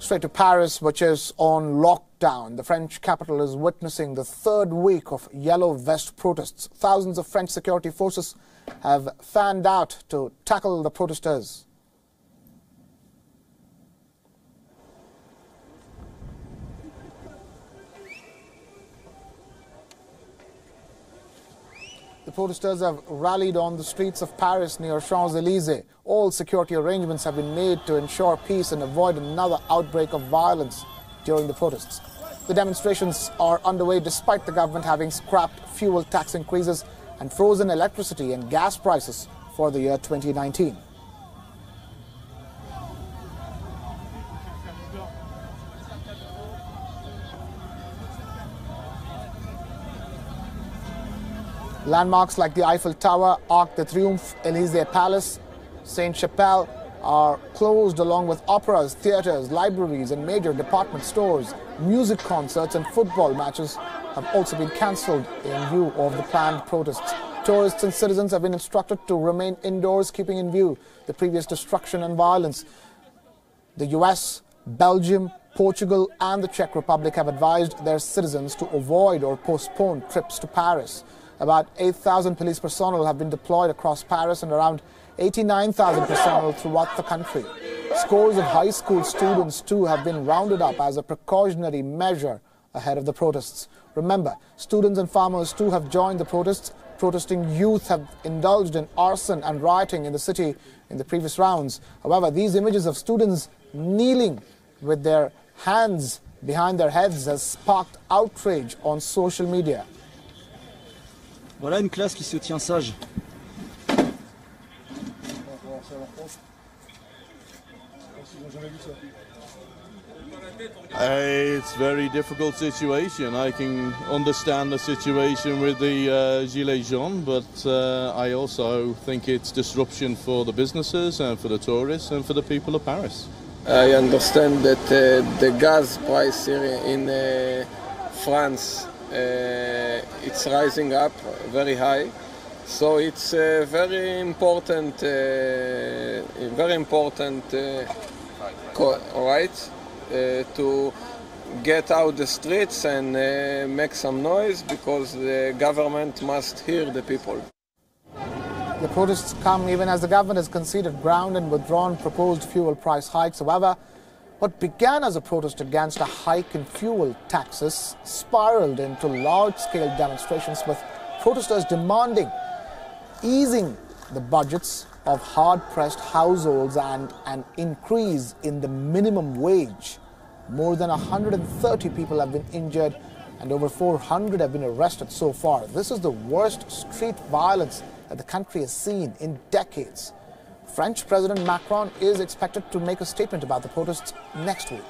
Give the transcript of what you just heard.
Straight to Paris, which is on lockdown. The French capital is witnessing the third week of yellow vest protests. Thousands of French security forces have fanned out to tackle the protesters. The protesters have rallied on the streets of Paris near Champs Elysees. All security arrangements have been made to ensure peace and avoid another outbreak of violence during the protests. The demonstrations are underway despite the government having scrapped fuel tax increases and frozen electricity and gas prices for the year 2019. Landmarks like the Eiffel Tower, Arc de Triomphe, Élysée Palace, Sainte-Chapelle are closed, along with operas, theatres, libraries and major department stores. Music concerts and football matches have also been cancelled in view of the planned protests. Tourists and citizens have been instructed to remain indoors, keeping in view the previous destruction and violence. The US, Belgium, Portugal and the Czech Republic have advised their citizens to avoid or postpone trips to Paris. About 8,000 police personnel have been deployed across Paris and around 89,000 personnel throughout the country. Scores of high school students too have been rounded up as a precautionary measure ahead of the protests. Remember, students and farmers too have joined the protests. Protesting youth have indulged in arson and rioting in the city in the previous rounds. However, these images of students kneeling with their hands behind their heads has sparked outrage on social media. Voilà une classe qui se tient sage. It's a very difficult situation. I can understand the situation with the Gilets jaunes, but I also think it's disruption for the businesses and for the tourists and for the people of Paris. I understand that the gas price here in France it's rising up very high, so it's very important, right, to get out the streets and make some noise, because the government must hear the people. The protests come even as the government has conceded ground and withdrawn proposed fuel price hikes. However, what began as a protest against a hike in fuel taxes spiraled into large-scale demonstrations, with protesters demanding easing the budgets of hard-pressed households and an increase in the minimum wage. More than 130 people have been injured and over 400 have been arrested so far. This is the worst street violence that the country has seen in decades. French President Macron is expected to make a statement about the protests next week.